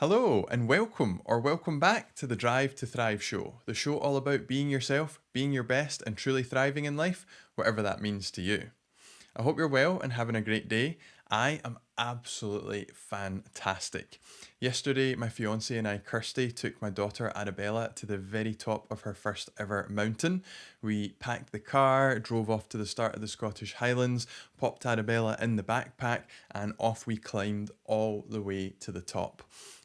Hello and welcome back to the Drive to Thrive show, the show all about being yourself, being your best, and truly thriving in life, whatever that means to you. I hope you're well and having a great day. I am absolutely fantastic. Yesterday, my fiance and I, Kirsty, took my daughter Arabella to the very top of her first ever mountain. We packed the car, drove off to the start of the Scottish Highlands, popped Arabella in the backpack, and off we climbed all the way to the top.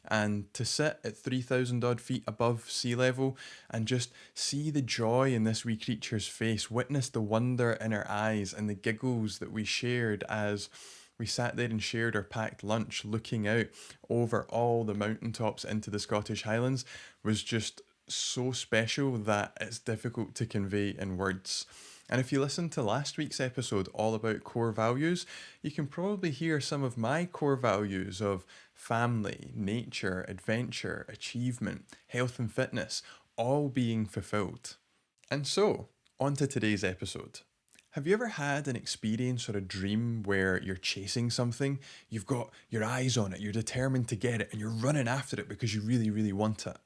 And to sit at 3,000 odd feet above sea level and just see the joy in this wee creature's face, witness the wonder in her eyes and the giggles that we shared as we sat there and shared our packed lunch looking out over all the mountaintops into the Scottish Highlands was just so special that it's difficult to convey in words. And if you listen to last week's episode all about core values, you can probably hear some of my core values of family, nature, adventure, achievement, health and fitness all being fulfilled. And so, on to today's episode. Have you ever had an experience or a dream where you're chasing something, you've got your eyes on it, you're determined to get it, and you're running after it because you really, really want it?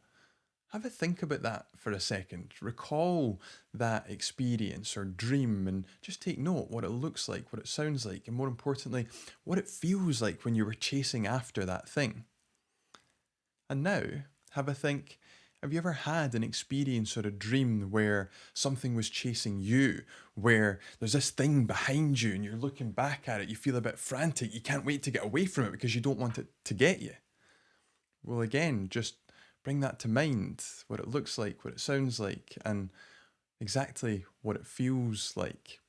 Have a think about that for a second. Recall that experience or dream and just take note what it looks like, what it sounds like, and more importantly, what it feels like when you were chasing after that thing. And now, have a think. Have you ever had an experience or a dream where something was chasing you, where there's this thing behind you and you're looking back at it, you feel a bit frantic, you can't wait to get away from it because you don't want it to get you? Well, again, just bring that to mind, what it looks like, what it sounds like, and exactly what it feels like.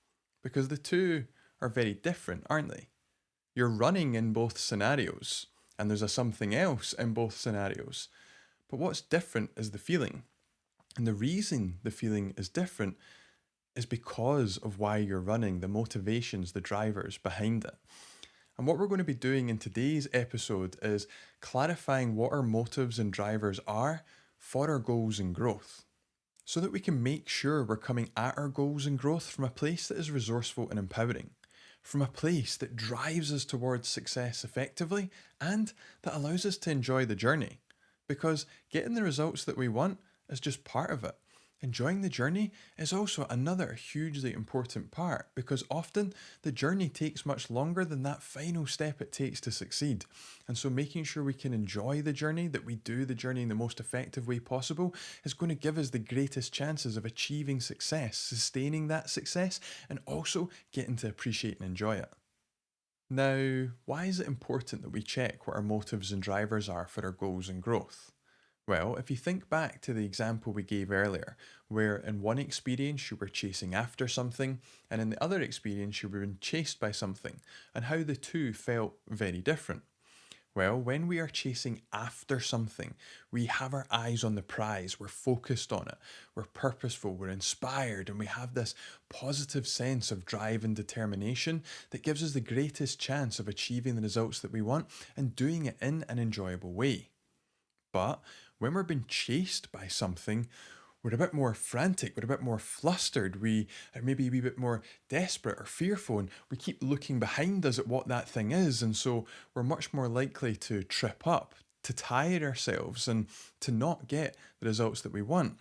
Because the two are very different, aren't they? You're running in both scenarios, and there's a something else in both scenarios. But what's different is the feeling. And the reason the feeling is different is because of why you're running, the motivations, the drivers behind it. And what we're going to be doing in today's episode is clarifying what our motives and drivers are for our goals and growth, so that we can make sure we're coming at our goals and growth from a place that is resourceful and empowering, from a place that drives us towards success effectively and that allows us to enjoy the journey. Because getting the results that we want is just part of it. Enjoying the journey is also another hugely important part because often the journey takes much longer than that final step it takes to succeed. And so making sure we can enjoy the journey, that we do the journey in the most effective way possible, is going to give us the greatest chances of achieving success, sustaining that success, and also getting to appreciate and enjoy it. Now, why is it important that we check what our motives and drivers are for our goals and growth? Well, if you think back to the example we gave earlier, where in one experience you were chasing after something, and in the other experience you were being chased by something, and how the two felt very different. Well, when we are chasing after something, we have our eyes on the prize, we're focused on it, we're purposeful, we're inspired, and we have this positive sense of drive and determination that gives us the greatest chance of achieving the results that we want and doing it in an enjoyable way. But when we're being chased by something, we're a bit more frantic, we're a bit more flustered, we are maybe a wee bit more desperate or fearful, and we keep looking behind us at what that thing is. And so we're much more likely to trip up, to tire ourselves, and to not get the results that we want.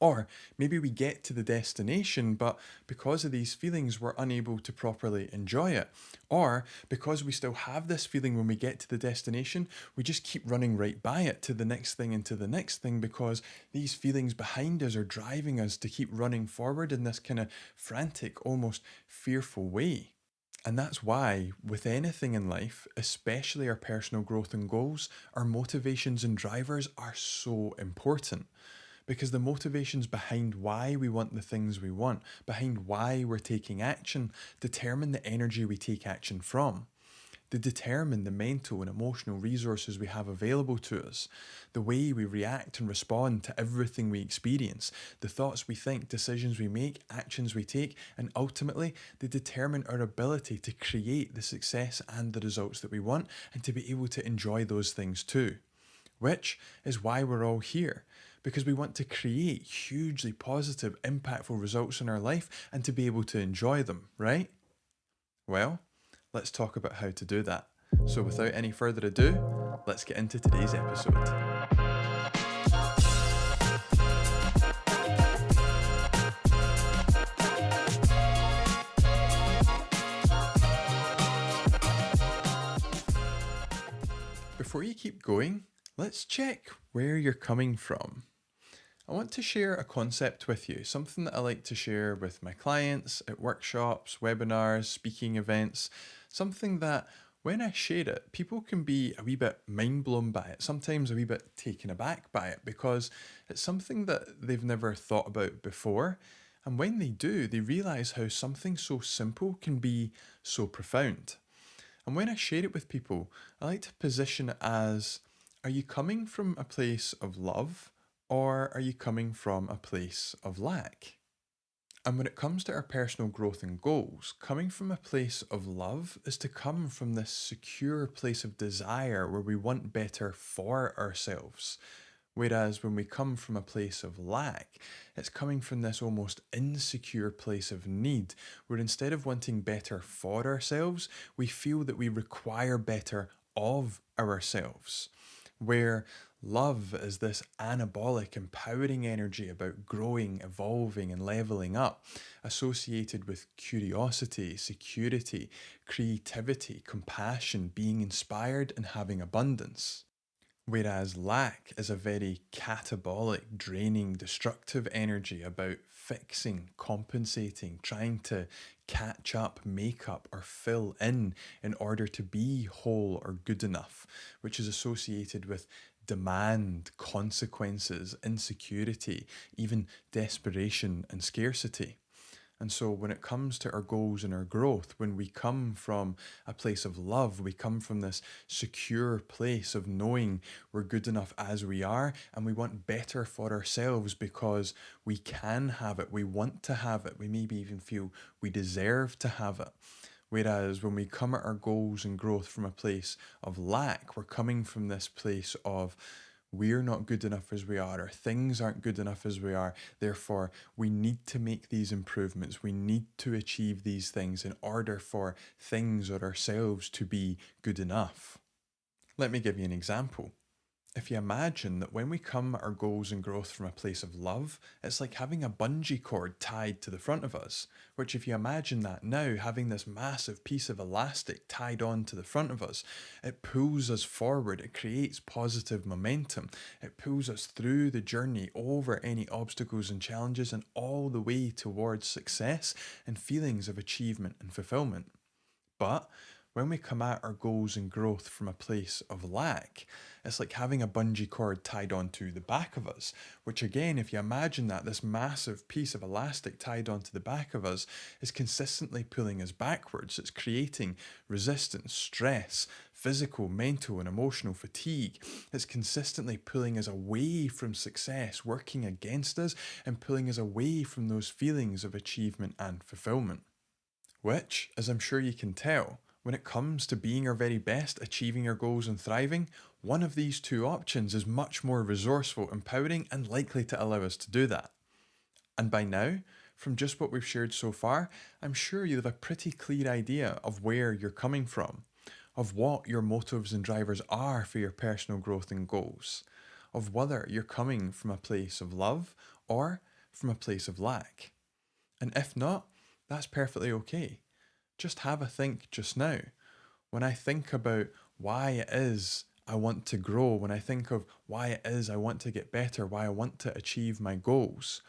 Or maybe we get to the destination, but because of these feelings, we're unable to properly enjoy it. Or because we still have this feeling when we get to the destination, we just keep running right by it to the next thing and to the next thing because these feelings behind us are driving us to keep running forward in this kind of frantic, almost fearful way. And that's why, with anything in life, especially our personal growth and goals, our motivations and drivers are so important because the motivations behind why we want the things we want, behind why we're taking action, determine the energy we take action from. They determine the mental and emotional resources we have available to us, the way we react and respond to everything we experience, the thoughts we think, decisions we make, actions we take, and ultimately they determine our ability to create the success and the results that we want and to be able to enjoy those things too. Which is why we're all here, because we want to create hugely positive, impactful results in our life and to be able to enjoy them, right? Well, let's talk about how to do that. So without any further ado, let's get into today's episode. Before you keep going, let's check where you're coming from. I want to share a concept with you, something that I like to share with my clients at workshops, webinars, speaking events, something that when I share it, people can be a wee bit mind blown by it, sometimes a wee bit taken aback by it because it's something that they've never thought about before. And when they do, they realize how something so simple can be so profound. And when I share it with people, I like to position it as, are you coming from a place of love or are you coming from a place of lack? And when it comes to our personal growth and goals, coming from a place of love is to come from this secure place of desire where we want better for ourselves. Whereas when we come from a place of lack, it's coming from this almost insecure place of need, where instead of wanting better for ourselves, we feel that we require better of ourselves. Where love is this anabolic, empowering energy about growing, evolving, and leveling up, associated with curiosity, security, creativity, compassion, being inspired, and having abundance. Whereas lack is a very catabolic, draining, destructive energy about fixing, compensating, trying to catch up, make up, or fill in order to be whole or good enough, which is associated with demand, consequences, insecurity, even desperation and scarcity. And so, when it comes to our goals and our growth, when we come from a place of love, we come from this secure place of knowing we're good enough as we are, and we want better for ourselves because we can have it, we want to have it, we maybe even feel we deserve to have it. Whereas when we come at our goals and growth from a place of lack, we're coming from this place of we're not good enough as we are, or things aren't good enough as we are. Therefore, we need to make these improvements. We need to achieve these things in order for things or ourselves to be good enough. Let me give you an example. If you imagine that when we come at our goals and growth from a place of love, it's like having a bungee cord tied to the front of us, which if you imagine that now, having this massive piece of elastic tied on to the front of us, it pulls us forward, it creates positive momentum, it pulls us through the journey over any obstacles and challenges and all the way towards success and feelings of achievement and fulfillment. But when we come at our goals and growth from a place of lack, it's like having a bungee cord tied onto the back of us, which again, if you imagine that, this massive piece of elastic tied onto the back of us is consistently pulling us backwards. It's creating resistance, stress, physical, mental, and emotional fatigue. It's consistently pulling us away from success, working against us, and pulling us away from those feelings of achievement and fulfillment. Which, as I'm sure you can tell, when it comes to being our very best, achieving our goals and thriving, one of these two options is much more resourceful, empowering, and likely to allow us to do that. And by now, from just what we've shared so far, I'm sure you have a pretty clear idea of where you're coming from, of what your motives and drivers are for your personal growth and goals, of whether you're coming from a place of love or from a place of lack. And if not, that's perfectly okay. Just have a think just now. When I think about why it is I want to grow, when I think of why it is I want to get better, why I want to achieve my goals,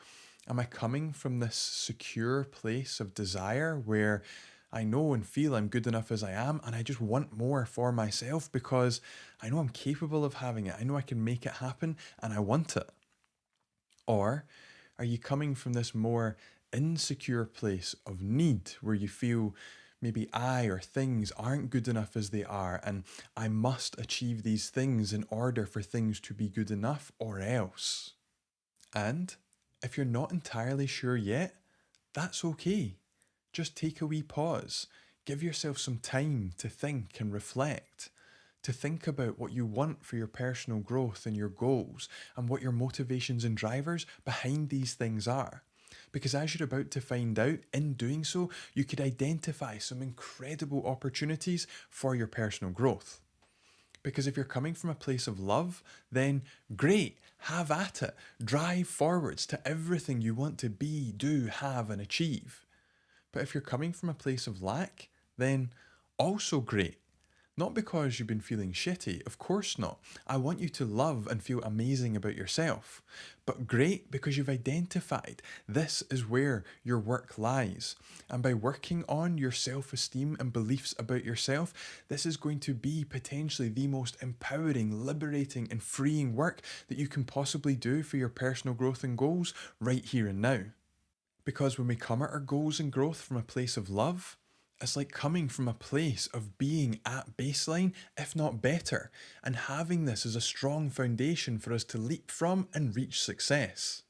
am I coming from this secure place of desire where I know and feel I'm good enough as I am and I just want more for myself because I know I'm capable of having it, I know I can make it happen and I want it? Or are you coming from this more insecure place of need where you feel maybe I or things aren't good enough as they are, and I must achieve these things in order for things to be good enough or else? And if you're not entirely sure yet, that's okay. Just take a wee pause. Give yourself some time to think and reflect, to think about what you want for your personal growth and your goals, and what your motivations and drivers behind these things are. Because as you're about to find out, in doing so, you could identify some incredible opportunities for your personal growth. Because if you're coming from a place of love, then great, have at it. Drive forwards to everything you want to be, do, have, and achieve. But if you're coming from a place of lack, then also great. Not because you've been feeling shitty, of course not. I want you to love and feel amazing about yourself. But great because you've identified this is where your work lies. And by working on your self esteem and beliefs about yourself, this is going to be potentially the most empowering, liberating, and freeing work that you can possibly do for your personal growth and goals right here and now. Because when we come at our goals and growth from a place of love, it's like coming from a place of being at baseline, if not better, and having this as a strong foundation for us to leap from and reach success.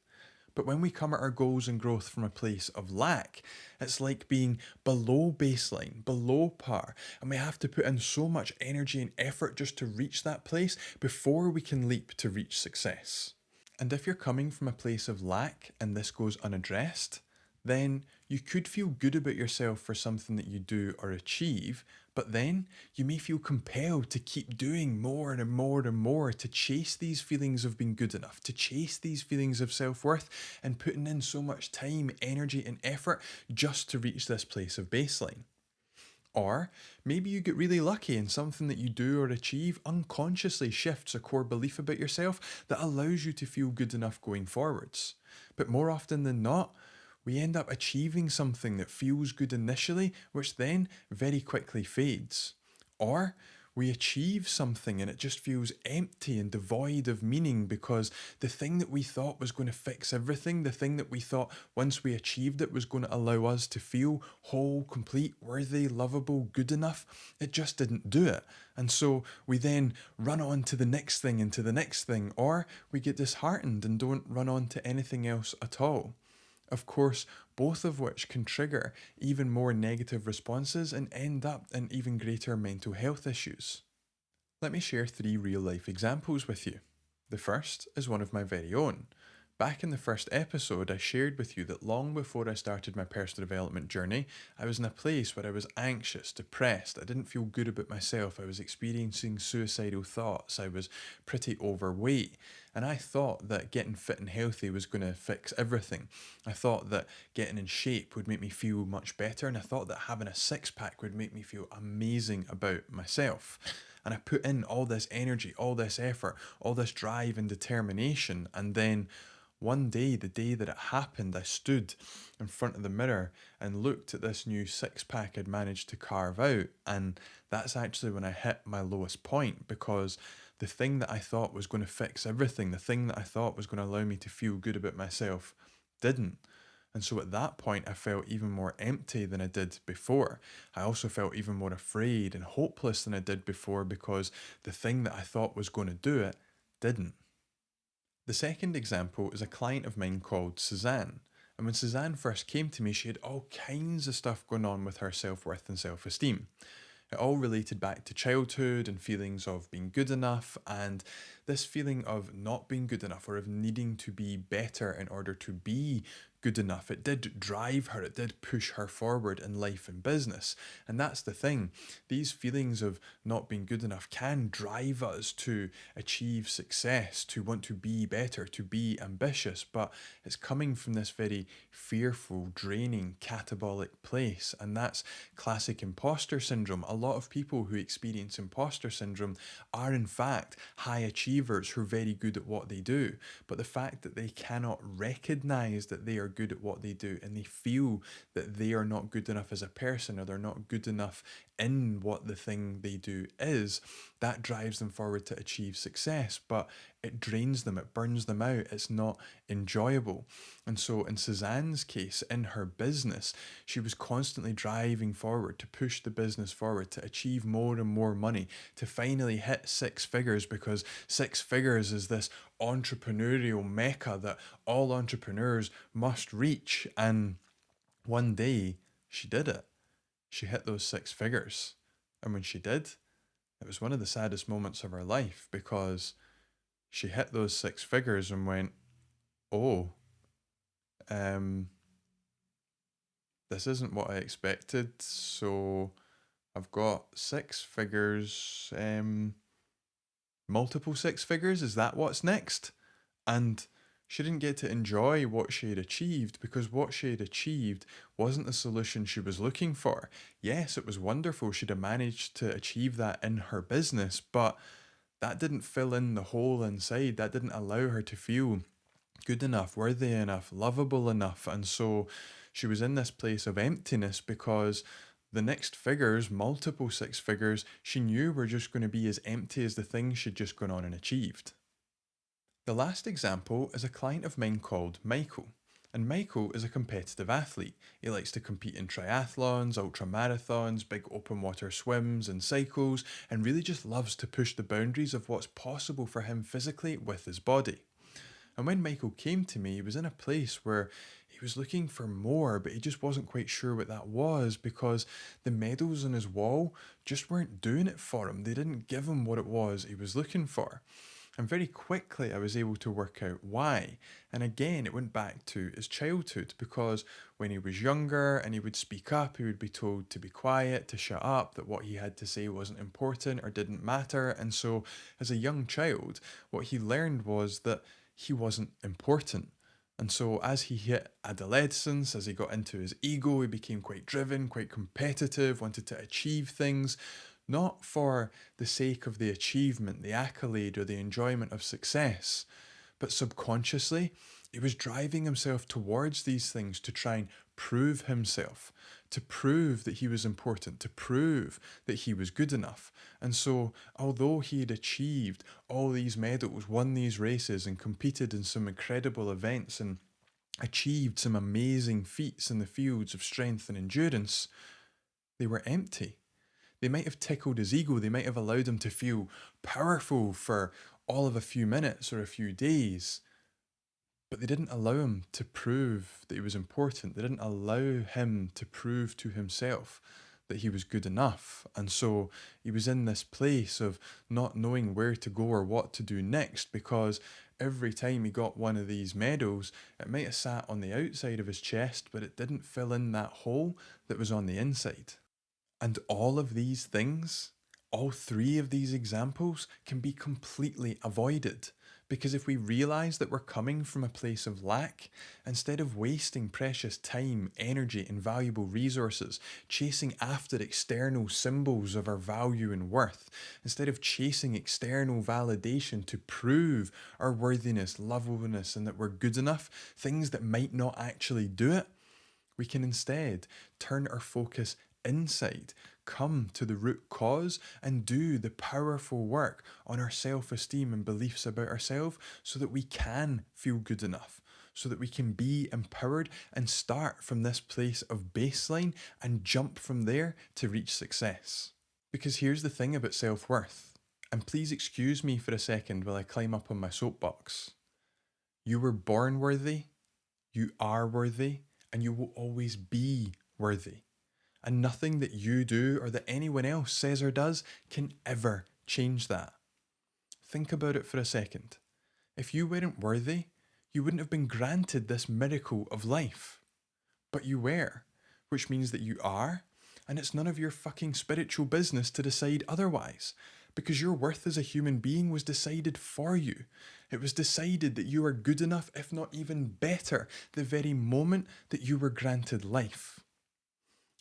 But when we come at our goals and growth from a place of lack, it's like being below baseline, below par, and we have to put in so much energy and effort just to reach that place before we can leap to reach success. And if you're coming from a place of lack and this goes unaddressed, then you could feel good about yourself for something that you do or achieve, but then you may feel compelled to keep doing more and more and more to chase these feelings of being good enough, to chase these feelings of self worth, and putting in so much time, energy, and effort just to reach this place of baseline. Or maybe you get really lucky and something that you do or achieve unconsciously shifts a core belief about yourself that allows you to feel good enough going forwards. But more often than not, we end up achieving something that feels good initially, which then very quickly fades. Or we achieve something and it just feels empty and devoid of meaning because the thing that we thought was going to fix everything, the thing that we thought once we achieved it was going to allow us to feel whole, complete, worthy, lovable, good enough, it just didn't do it. And so we then run on to the next thing and to the next thing, or we get disheartened and don't run on to anything else at all. Of course, both of which can trigger even more negative responses and end up in even greater mental health issues. Let me share 3 real-life examples with you. The first is one of my very own. Back in the first episode, I shared with you that long before I started my personal development journey, I was in a place where I was anxious, depressed, I didn't feel good about myself, I was experiencing suicidal thoughts, I was pretty overweight, and I thought that getting fit and healthy was going to fix everything. I thought that getting in shape would make me feel much better, and I thought that having a six pack would make me feel amazing about myself. And I put in all this energy, all this effort, all this drive and determination, and then one day, the day that it happened, I stood in front of the mirror and looked at this new six pack I'd managed to carve out. And that's actually when I hit my lowest point because the thing that I thought was going to fix everything, the thing that I thought was going to allow me to feel good about myself, didn't. And so at that point, I felt even more empty than I did before. I also felt even more afraid and hopeless than I did before because the thing that I thought was going to do it didn't. The second example is a client of mine called Suzanne. And when Suzanne first came to me, she had all kinds of stuff going on with her self worth and self esteem. It all related back to childhood and feelings of being good enough, and this feeling of not being good enough or of needing to be better in order to be good enough. It did drive her, it did push her forward in life and business. And that's the thing. These feelings of not being good enough can drive us to achieve success, to want to be better, to be ambitious, but it's coming from this very fearful, draining, catabolic place. And that's classic imposter syndrome. A lot of people who experience imposter syndrome are, in fact, high achievers who are very good at what they do. But the fact that they cannot recognize that they are good at what they do and they feel that they are not good enough as a person or they're not good enough in what the thing they do is, that drives them forward to achieve success, but it drains them, it burns them out, it's not enjoyable. And so in Suzanne's case, in her business, she was constantly driving forward to push the business forward, to achieve more and more money, to finally hit six figures, because six figures is this entrepreneurial mecca that all entrepreneurs must reach. And one day she did it. She hit those six figures. And when she did, it was one of the saddest moments of her life because she hit those six figures and went, oh, um, this isn't what I expected. So I've got six figures. Multiple six figures, is that what's next? And she didn't get to enjoy what she had achieved because what she had achieved wasn't the solution she was looking for. Yes, it was wonderful. She'd have managed to achieve that in her business, but that didn't fill in the hole inside. That didn't allow her to feel good enough, worthy enough, lovable enough. And so she was in this place of emptiness because the next figures, multiple six figures, she knew were just going to be as empty as the things she'd just gone on and achieved. The last example is a client of mine called Michael. And Michael is a competitive athlete. He likes to compete in triathlons, ultra marathons, big open water swims, and cycles, and really just loves to push the boundaries of what's possible for him physically with his body. And when Michael came to me, he was in a place where he was looking for more, but he just wasn't quite sure what that was because the medals on his wall just weren't doing it for him. They didn't give him what it was he was looking for. And very quickly, I was able to work out why. And again, it went back to his childhood because when he was younger and he would speak up, he would be told to be quiet, to shut up, that what he had to say wasn't important or didn't matter. And so, as a young child, what he learned was that he wasn't important. And so, as he hit adolescence, as he got into his ego, he became quite driven, quite competitive, wanted to achieve things, not for the sake of the achievement, the accolade, or the enjoyment of success, but subconsciously, he was driving himself towards these things to try and prove himself, to prove that he was important, to prove that he was good enough. And so, although he had achieved all these medals, won these races, and competed in some incredible events, and achieved some amazing feats in the fields of strength and endurance, they were empty. They might have tickled his ego, they might have allowed him to feel powerful for all of a few minutes or a few days, but they didn't allow him to prove that he was important. They didn't allow him to prove to himself that he was good enough. And so he was in this place of not knowing where to go or what to do next because every time he got one of these medals, it might have sat on the outside of his chest, but it didn't fill in that hole that was on the inside. And all of these things, all three of these examples, can be completely avoided. Because if we realize that we're coming from a place of lack, instead of wasting precious time, energy, and valuable resources chasing after external symbols of our value and worth, instead of chasing external validation to prove our worthiness, lovableness, and that we're good enough, things that might not actually do it, we can instead turn our focus inside, come to the root cause, and do the powerful work on our self-esteem and beliefs about ourselves so that we can feel good enough, so that we can be empowered and start from this place of baseline and jump from there to reach success. Because here's the thing about self-worth, and please excuse me for a second while I climb up on my soapbox. You were born worthy, you are worthy, and you will always be worthy. And nothing that you do or that anyone else says or does can ever change that. Think about it for a second. If you weren't worthy, you wouldn't have been granted this miracle of life. But you were, which means that you are, and it's none of your fucking spiritual business to decide otherwise. Because your worth as a human being was decided for you. It was decided that you are good enough, if not even better, the very moment that you were granted life.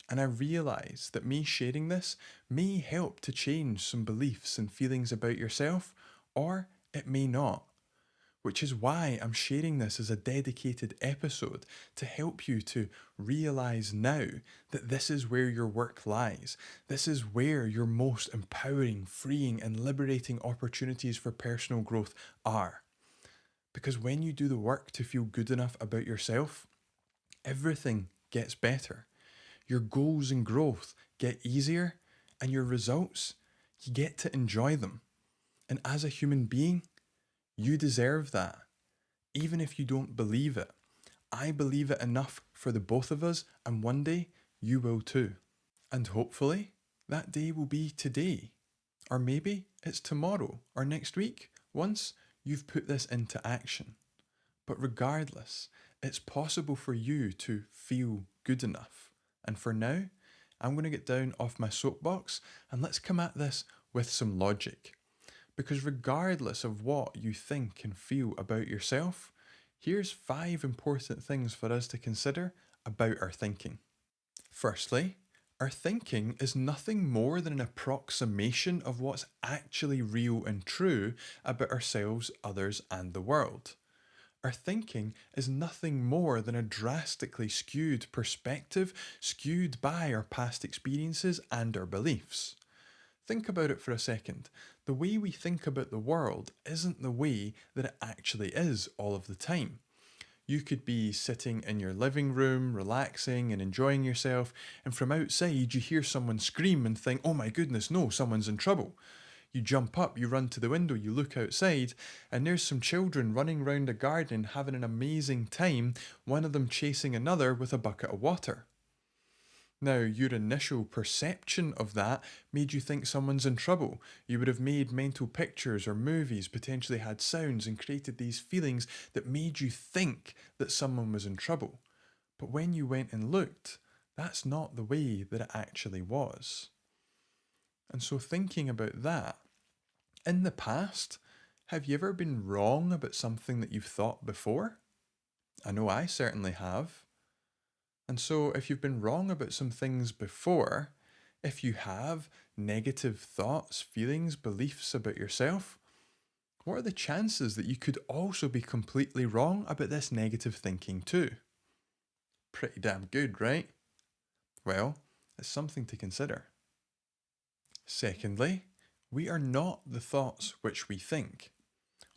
And I realise that me sharing this may help to change some beliefs and feelings about yourself, or it may not. Which is why I'm sharing this as a dedicated episode to help you to realise now that this is where your work lies. This is where your most empowering, freeing, and liberating opportunities for personal growth are. Because when you do the work to feel good enough about yourself, everything gets better. Your goals and growth get easier, and your results, you get to enjoy them. And as a human being, you deserve that. Even if you don't believe it, I believe it enough for the both of us, and one day you will too. And hopefully, that day will be today. Or maybe it's tomorrow or next week, once you've put this into action. But regardless, it's possible for you to feel good enough. And for now, I'm going to get down off my soapbox and let's come at this with some logic. Because regardless of what you think and feel about yourself, here's 5 important things for us to consider about our thinking. Firstly, our thinking is nothing more than an approximation of what's actually real and true about ourselves, others, and the world. Our thinking is nothing more than a drastically skewed perspective, skewed by our past experiences and our beliefs. Think about it for a second. The way we think about the world isn't the way that it actually is all of the time. You could be sitting in your living room, relaxing and enjoying yourself, and from outside you hear someone scream and think, oh my goodness, no, someone's in trouble. You jump up, you run to the window, you look outside, and there's some children running round a garden having an amazing time, one of them chasing another with a bucket of water. Now, your initial perception of that made you think someone's in trouble. You would have made mental pictures or movies, potentially had sounds, and created these feelings that made you think that someone was in trouble. But when you went and looked, that's not the way that it actually was. And so, thinking about that, in the past, have you ever been wrong about something that you've thought before? I know I certainly have. And so, if you've been wrong about some things before, if you have negative thoughts, feelings, beliefs about yourself, what are the chances that you could also be completely wrong about this negative thinking too? Pretty damn good, right? Well, it's something to consider. Secondly, we are not the thoughts which we think.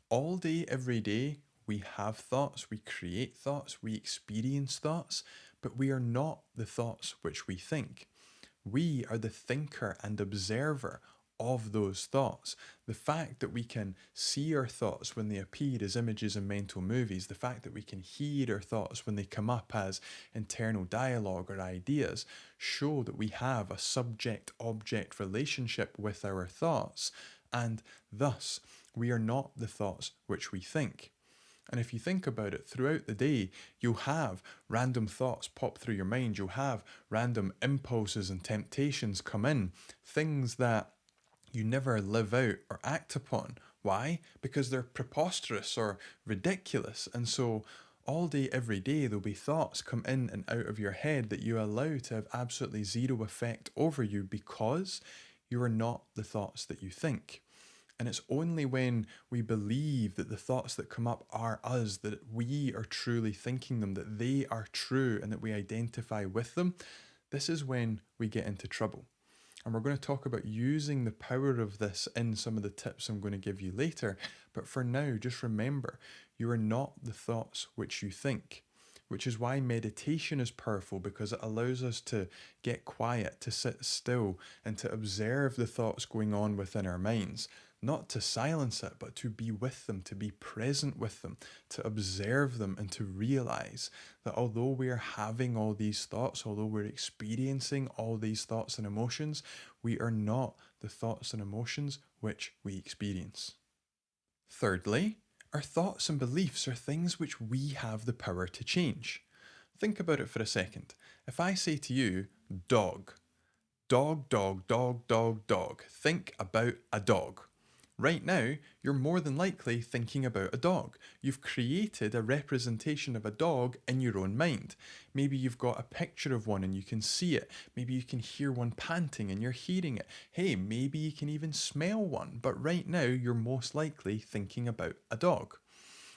All day, every day, we have thoughts, we create thoughts, we experience thoughts, but we are not the thoughts which we think. We are the thinker and observer of those thoughts. The fact that we can see our thoughts when they appear as images in mental movies, the fact that we can hear our thoughts when they come up as internal dialogue or ideas, show that we have a subject-object relationship with our thoughts, and thus we are not the thoughts which we think. And if you think about it, throughout the day, you'll have random thoughts pop through your mind. You'll have random impulses and temptations come in, things that you never live out or act upon. Why? Because they're preposterous or ridiculous. And so all day, every day, there'll be thoughts come in and out of your head that you allow to have absolutely zero effect over you because you are not the thoughts that you think. And it's only when we believe that the thoughts that come up are us, that we are truly thinking them, that they are true, and that we identify with them, this is when we get into trouble. And we're going to talk about using the power of this in some of the tips I'm going to give you later. But for now, just remember, you are not the thoughts which you think. Which is why meditation is powerful, because it allows us to get quiet, to sit still, and to observe the thoughts going on within our minds. Not to silence it, but to be with them, to be present with them, to observe them, and to realize that although we are having all these thoughts, although we're experiencing all these thoughts and emotions, we are not the thoughts and emotions which we experience. Thirdly, our thoughts and beliefs are things which we have the power to change. Think about it for a second. If I say to you, dog, dog, dog, dog, dog, dog, think about a dog. Right now, you're more than likely thinking about a dog. You've created a representation of a dog in your own mind. Maybe you've got a picture of one and you can see it. Maybe you can hear one panting and you're hearing it. Hey, maybe you can even smell one. But right now, you're most likely thinking about a dog.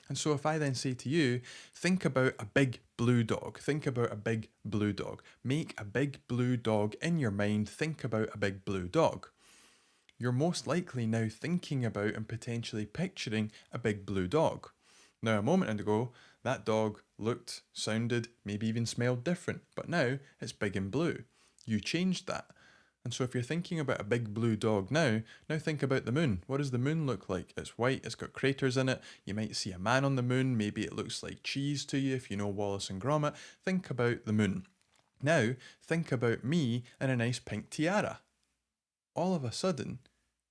And so if I then say to you, think about a big blue dog, think about a big blue dog, make a big blue dog in your mind, think about a big blue dog. You're most likely now thinking about and potentially picturing a big blue dog. Now, a moment ago, that dog looked, sounded, maybe even smelled different, but now it's big and blue. You changed that. And so if you're thinking about a big blue dog now think about the moon. What does the moon look like? It's white, it's got craters in it. You might see a man on the moon. Maybe it looks like cheese to you if you know Wallace and Gromit. Think about the moon. Now, think about me in a nice pink tiara. All of a sudden,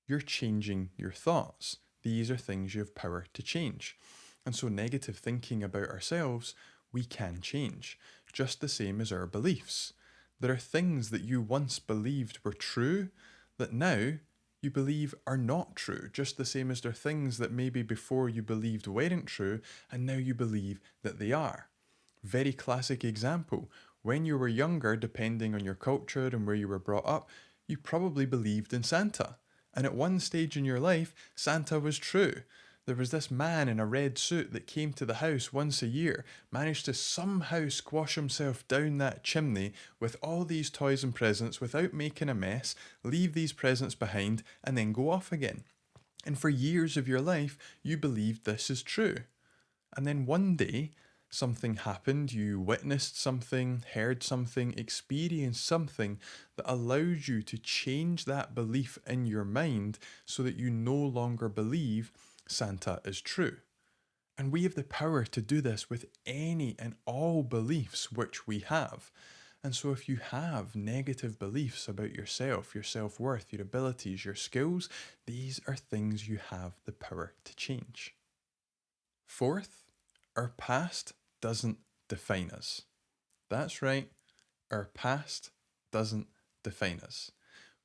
you're changing your thoughts. These are things you have power to change. And so negative thinking about ourselves, we can change, just the same as our beliefs. There are things that you once believed were true that now you believe are not true, just the same as there are things that maybe before you believed weren't true and now you believe that they are. Very classic example. When you were younger, depending on your culture and where you were brought up, you probably believed in Santa. And at one stage in your life, Santa was true. There was this man in a red suit that came to the house once a year, managed to somehow squash himself down that chimney with all these toys and presents without making a mess, leave these presents behind, and then go off again. And for years of your life, you believed this is true. And then one day, something happened, you witnessed something, heard something, experienced something that allowed you to change that belief in your mind so that you no longer believe Santa is true. And we have the power to do this with any and all beliefs which we have. And so, if you have negative beliefs about yourself, your self worth, your abilities, your skills, these are things you have the power to change. Fourth, our past doesn't define us. That's right, our past doesn't define us.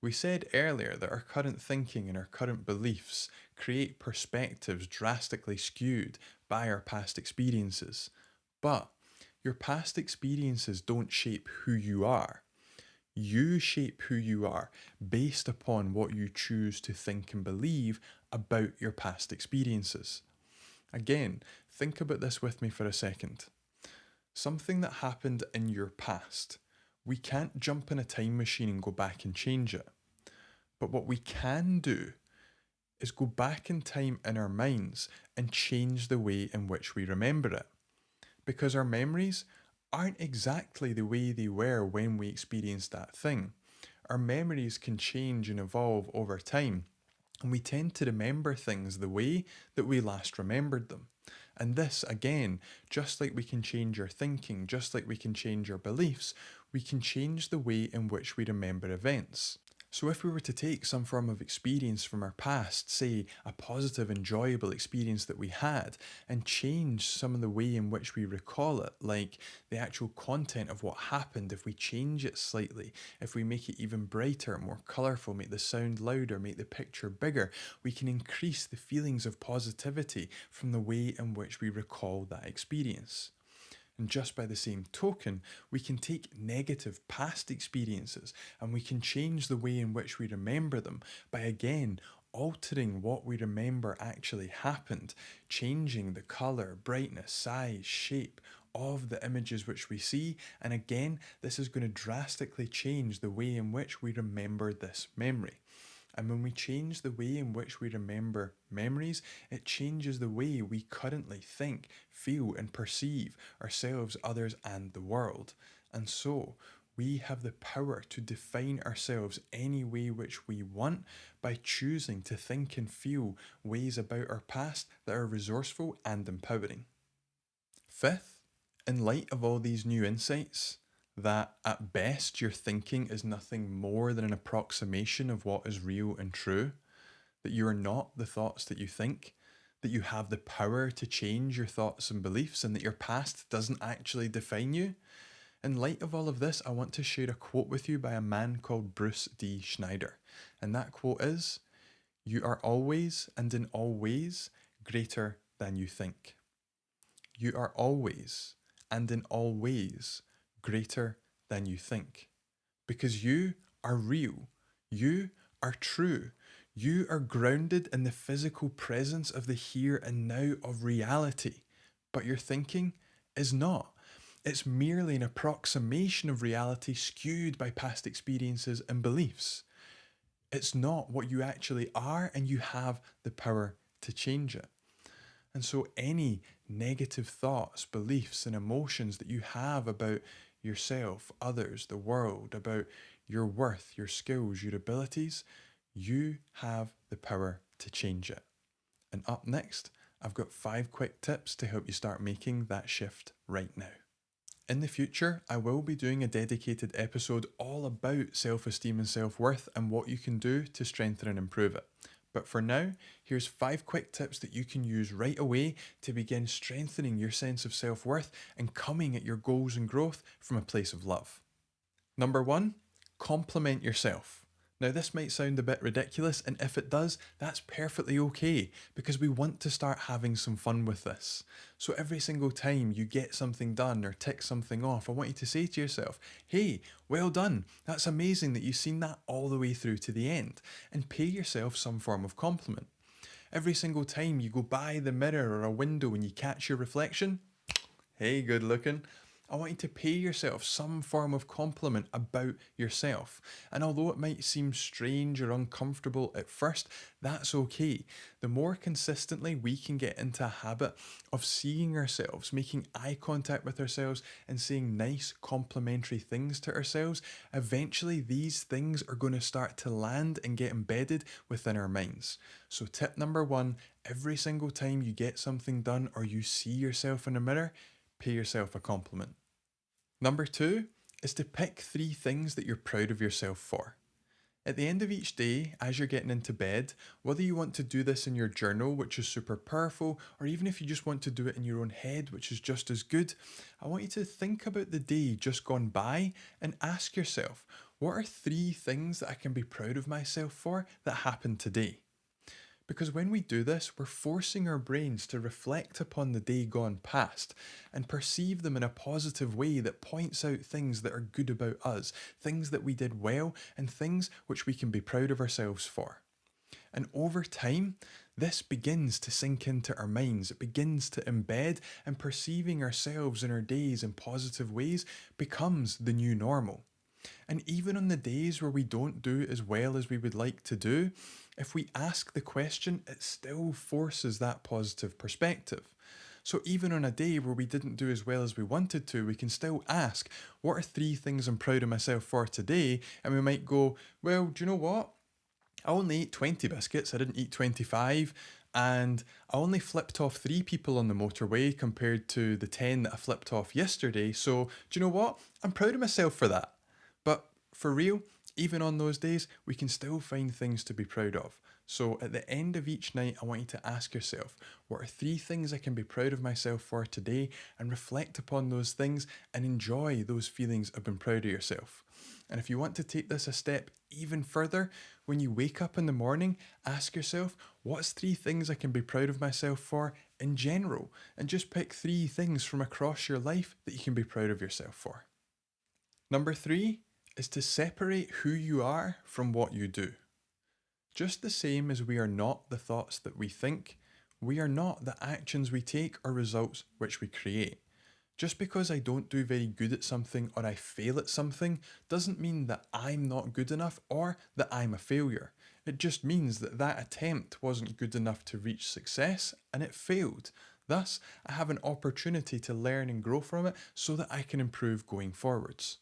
We said earlier that our current thinking and our current beliefs create perspectives drastically skewed by our past experiences. But your past experiences don't shape who you are. You shape who you are based upon what you choose to think and believe about your past experiences. Again, think about this with me for a second. Something that happened in your past, we can't jump in a time machine and go back and change it. But what we can do is go back in time in our minds and change the way in which we remember it. Because our memories aren't exactly the way they were when we experienced that thing. Our memories can change and evolve over time, and we tend to remember things the way that we last remembered them. And this, again, just like we can change our thinking, just like we can change our beliefs, we can change the way in which we remember events. So if we were to take some form of experience from our past, say a positive, enjoyable experience that we had, and change some of the way in which we recall it, like the actual content of what happened, if we change it slightly, if we make it even brighter, more colourful, make the sound louder, make the picture bigger, we can increase the feelings of positivity from the way in which we recall that experience. And just by the same token, we can take negative past experiences and we can change the way in which we remember them by again altering what we remember actually happened, changing the colour, brightness, size, shape of the images which we see. And again, this is going to drastically change the way in which we remember this memory. And when we change the way in which we remember memories, it changes the way we currently think, feel, and perceive ourselves, others, and the world. And so, we have the power to define ourselves any way which we want by choosing to think and feel ways about our past that are resourceful and empowering. Fifth, in light of all these new insights, that at best your thinking is nothing more than an approximation of what is real and true, that you are not the thoughts that you think, that you have the power to change your thoughts and beliefs, and that your past doesn't actually define you. In light of all of this, I want to share a quote with you by a man called Bruce D. Schneider. And that quote is, "You are always and in all ways greater than you think." You are always and in all ways greater than you think. Because you are real. You are true. You are grounded in the physical presence of the here and now of reality. But your thinking is not. It's merely an approximation of reality skewed by past experiences and beliefs. It's not what you actually are, and you have the power to change it. And so, any negative thoughts, beliefs, and emotions that you have about yourself, others, the world, about your worth, your skills, your abilities, you have the power to change it. And up next, I've got 5 quick tips to help you start making that shift right now. In the future, I will be doing a dedicated episode all about self-esteem and self-worth and what you can do to strengthen and improve it. But for now, here's 5 quick tips that you can use right away to begin strengthening your sense of self-worth and coming at your goals and growth from a place of love. Number 1, compliment yourself. Now, this might sound a bit ridiculous, and if it does, that's perfectly okay because we want to start having some fun with this. So, every single time you get something done or tick something off, I want you to say to yourself, hey, well done. That's amazing that you've seen that all the way through to the end, and pay yourself some form of compliment. Every single time you go by the mirror or a window and you catch your reflection, hey, good looking. I want you to pay yourself some form of compliment about yourself. And although it might seem strange or uncomfortable at first, that's okay. The more consistently we can get into a habit of seeing ourselves, making eye contact with ourselves, and saying nice, complimentary things to ourselves, eventually these things are going to start to land and get embedded within our minds. So, tip number one, every single time you get something done or you see yourself in a mirror, pay yourself a compliment. Number two is to pick three things that you're proud of yourself for. At the end of each day, as you're getting into bed, whether you want to do this in your journal, which is super powerful, or even if you just want to do it in your own head, which is just as good, I want you to think about the day just gone by and ask yourself, what are three things that I can be proud of myself for that happened today? Because when we do this, we're forcing our brains to reflect upon the day gone past and perceive them in a positive way that points out things that are good about us, things that we did well, and things which we can be proud of ourselves for. And over time, this begins to sink into our minds. It begins to embed, and perceiving ourselves and our days in positive ways becomes the new normal. And even on the days where we don't do as well as we would like to do, if we ask the question, it still forces that positive perspective. So even on a day where we didn't do as well as we wanted to, we can still ask, what are three things I'm proud of myself for today? And we might go, well, do you know what? I only ate 20 biscuits, I didn't eat 25, and I only flipped off 3 people on the motorway compared to the 10 that I flipped off yesterday. So, do you know what? I'm proud of myself for that. But for real, even on those days, we can still find things to be proud of. So at the end of each night, I want you to ask yourself, what are three things I can be proud of myself for today? And reflect upon those things and enjoy those feelings of being proud of yourself. And if you want to take this a step even further, when you wake up in the morning, ask yourself, what's three things I can be proud of myself for in general? And just pick three things from across your life that you can be proud of yourself for. Number three is to separate who you are from what you do. Just the same as we are not the thoughts that we think, we are not the actions we take or results which we create. Just because I don't do very good at something or I fail at something doesn't mean that I'm not good enough or that I'm a failure. It just means that that attempt wasn't good enough to reach success and it failed. Thus, I have an opportunity to learn and grow from it so that I can improve going forwards.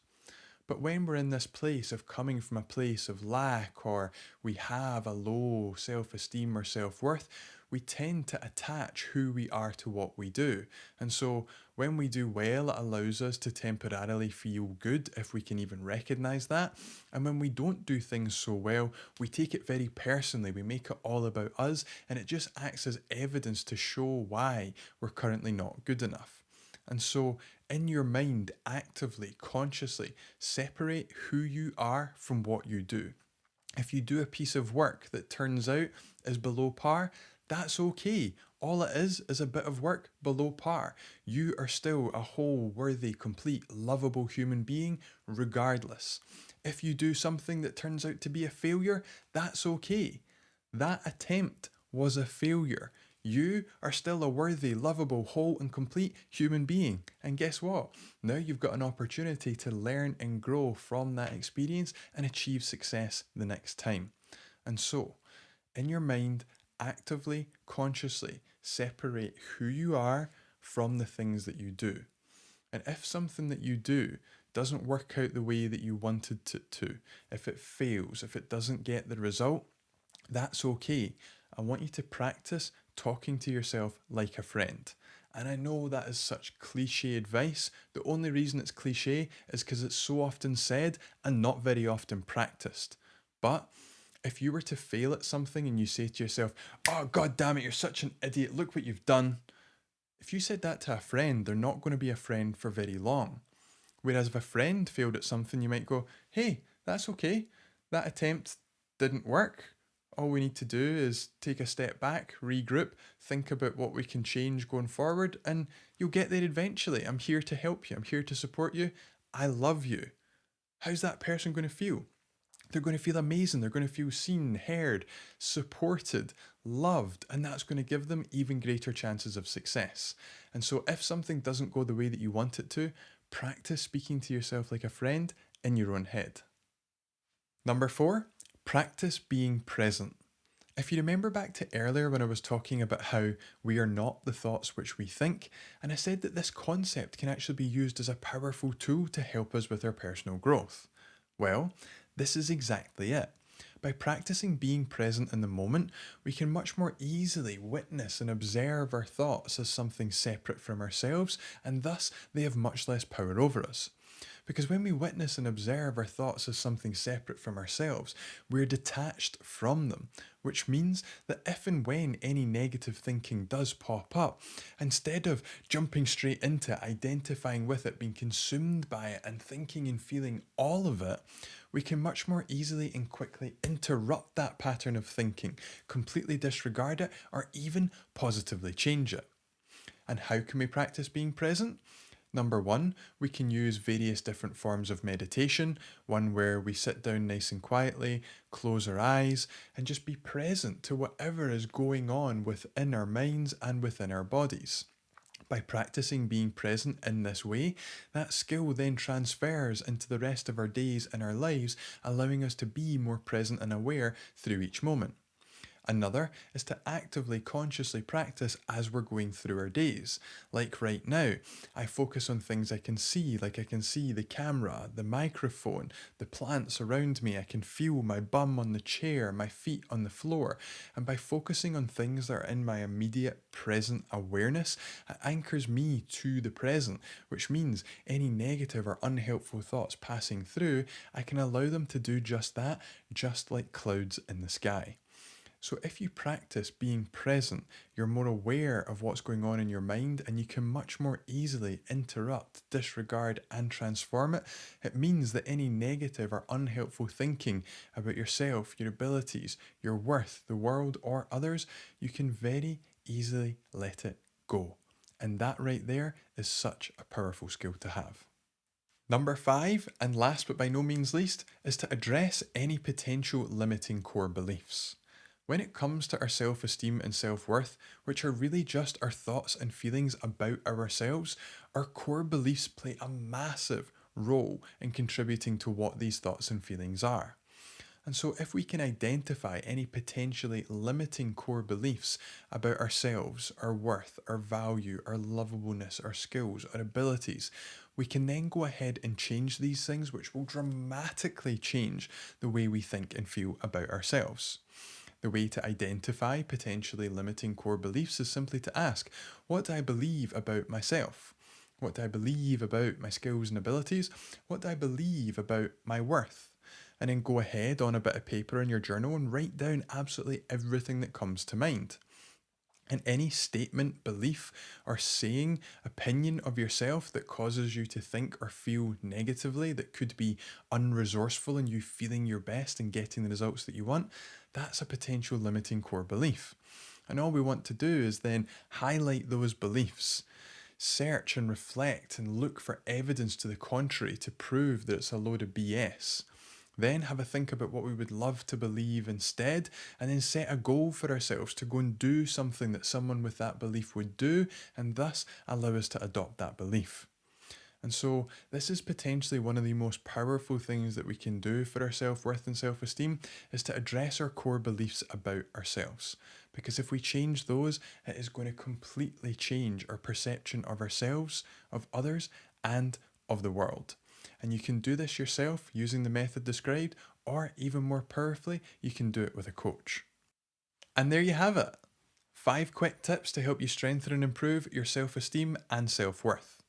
But when we're in this place of coming from a place of lack or we have a low self esteem or self worth, we tend to attach who we are to what we do. And so when we do well, it allows us to temporarily feel good if we can even recognize that. And when we don't do things so well, we take it very personally. We make it all about us, and it just acts as evidence to show why we're currently not good enough. And so, in your mind, actively, consciously separate who you are from what you do. If you do a piece of work that turns out is below par, that's okay. All it is a bit of work below par. You are still a whole, worthy, complete, lovable human being, regardless. If you do something that turns out to be a failure, that's okay. That attempt was a failure. You are still a worthy, lovable, whole, and complete human being. And guess what? Now you've got an opportunity to learn and grow from that experience and achieve success the next time. And so, in your mind, actively, consciously separate who you are from the things that you do. And if something that you do doesn't work out the way that you wanted it to, if it fails, if it doesn't get the result, that's okay. I want you to practice talking to yourself like a friend. And I know that is such cliche advice. The only reason it's cliche is because it's so often said and not very often practiced. But if you were to fail at something and you say to yourself, oh, God damn it, you're such an idiot, look what you've done. If you said that to a friend, they're not going to be a friend for very long. Whereas if a friend failed at something, you might go, hey, that's okay. That attempt didn't work, all we need to do is take a step back, regroup, think about what we can change going forward, and you'll get there eventually. I'm here to help you, I'm here to support you. I love you. How's that person going to feel? They're going to feel amazing. They're going to feel seen, heard, supported, loved, and that's going to give them even greater chances of success. And so, if something doesn't go the way that you want it to, practice speaking to yourself like a friend in your own head. Number 4, practice being present. If you remember back to earlier when I was talking about how we are not the thoughts which we think, and I said that this concept can actually be used as a powerful tool to help us with our personal growth. Well, this is exactly it. By practicing being present in the moment, we can much more easily witness and observe our thoughts as something separate from ourselves, and thus they have much less power over us. Because when we witness and observe our thoughts as something separate from ourselves, we're detached from them, which means that if and when any negative thinking does pop up, instead of jumping straight into it, identifying with it, being consumed by it, and thinking and feeling all of it, we can much more easily and quickly interrupt that pattern of thinking, completely disregard it, or even positively change it. And how can we practice being present? Number 1, we can use various different forms of meditation, one where we sit down nice and quietly, close our eyes, and just be present to whatever is going on within our minds and within our bodies. By practicing being present in this way, that skill then transfers into the rest of our days and our lives, allowing us to be more present and aware through each moment. Another is to actively, consciously practice as we're going through our days. Like right now, I focus on things I can see, like I can see the camera, the microphone, the plants around me. I can feel my bum on the chair, my feet on the floor. And by focusing on things that are in my immediate present awareness, it anchors me to the present, which means any negative or unhelpful thoughts passing through, I can allow them to do just that, just like clouds in the sky. So, if you practice being present, you're more aware of what's going on in your mind and you can much more easily interrupt, disregard, and transform it. It means that any negative or unhelpful thinking about yourself, your abilities, your worth, the world, or others, you can very easily let it go. And that right there is such a powerful skill to have. Number 5, and last but by no means least, is to address any potential limiting core beliefs. When it comes to our self esteem and self worth, which are really just our thoughts and feelings about ourselves, our core beliefs play a massive role in contributing to what these thoughts and feelings are. And so, if we can identify any potentially limiting core beliefs about ourselves, our worth, our value, our lovableness, our skills, our abilities, we can then go ahead and change these things, which will dramatically change the way we think and feel about ourselves. The way to identify potentially limiting core beliefs is simply to ask, what do I believe about myself? What do I believe about my skills and abilities? What do I believe about my worth? And then go ahead on a bit of paper in your journal and write down absolutely everything that comes to mind. And any statement, belief, or saying, opinion of yourself that causes you to think or feel negatively, that could be unresourceful in you feeling your best and getting the results that you want, that's a potential limiting core belief. And all we want to do is then highlight those beliefs, search and reflect and look for evidence to the contrary to prove that it's a load of BS. Then have a think about what we would love to believe instead, and then set a goal for ourselves to go and do something that someone with that belief would do, and thus allow us to adopt that belief. And so, this is potentially one of the most powerful things that we can do for our self-worth and self-esteem, is to address our core beliefs about ourselves. Because if we change those, it is going to completely change our perception of ourselves, of others, and of the world. And you can do this yourself using the method described, or even more powerfully, you can do it with a coach. And there you have it. 5 quick tips to help you strengthen and improve your self-esteem and self-worth.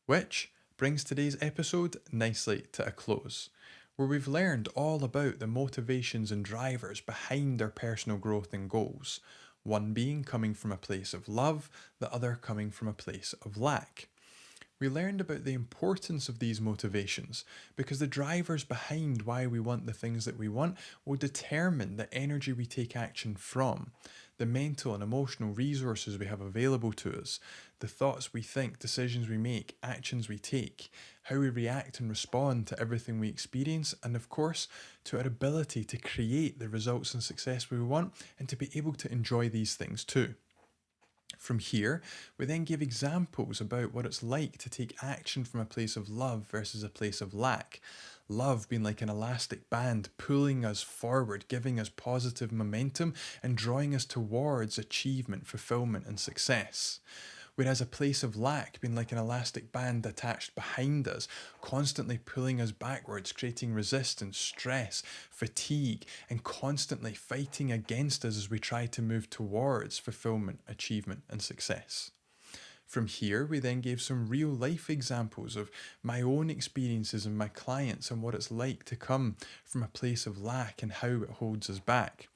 Which brings today's episode nicely to a close, where we've learned all about the motivations and drivers behind our personal growth and goals, one being coming from a place of love, the other coming from a place of lack. We learned about the importance of these motivations because the drivers behind why we want the things that we want will determine the energy we take action from, the mental and emotional resources we have available to us, the thoughts we think, decisions we make, actions we take, how we react and respond to everything we experience, and of course, to our ability to create the results and success we want and to be able to enjoy these things too. From here, we then give examples about what it's like to take action from a place of love versus a place of lack. Love being like an elastic band pulling us forward, giving us positive momentum, and drawing us towards achievement, fulfillment, and success. Whereas a place of lack being like an elastic band attached behind us, constantly pulling us backwards, creating resistance, stress, fatigue, and constantly fighting against us as we try to move towards fulfillment, achievement, and success. From here, we then gave some real life examples of my own experiences and my clients and what it's like to come from a place of lack and how it holds us back.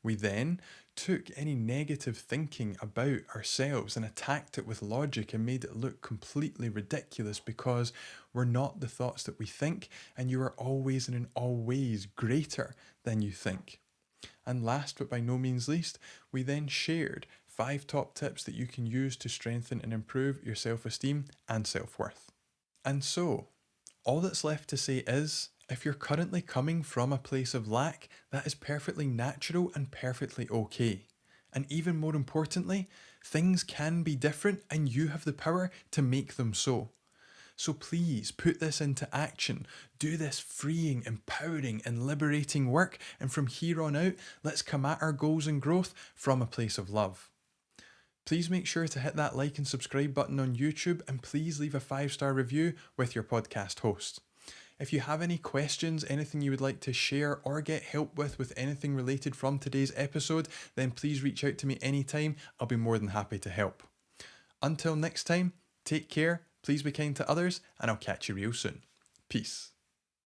We then took any negative thinking about ourselves and attacked it with logic and made it look completely ridiculous because we're not the thoughts that we think, and you are always and in all ways greater than you think. And last but by no means least, we then shared 5 top tips that you can use to strengthen and improve your self-esteem and self-worth. And so, all that's left to say is, if you're currently coming from a place of lack, that is perfectly natural and perfectly okay. And even more importantly, things can be different and you have the power to make them so. So please put this into action. Do this freeing, empowering, and liberating work. And from here on out, let's come at our goals and growth from a place of love. Please make sure to hit that like and subscribe button on YouTube, and please leave a 5-star review with your podcast host. If you have any questions, anything you would like to share or get help with anything related from today's episode, then please reach out to me anytime. I'll be more than happy to help. Until next time, take care, please be kind to others, and I'll catch you real soon. Peace.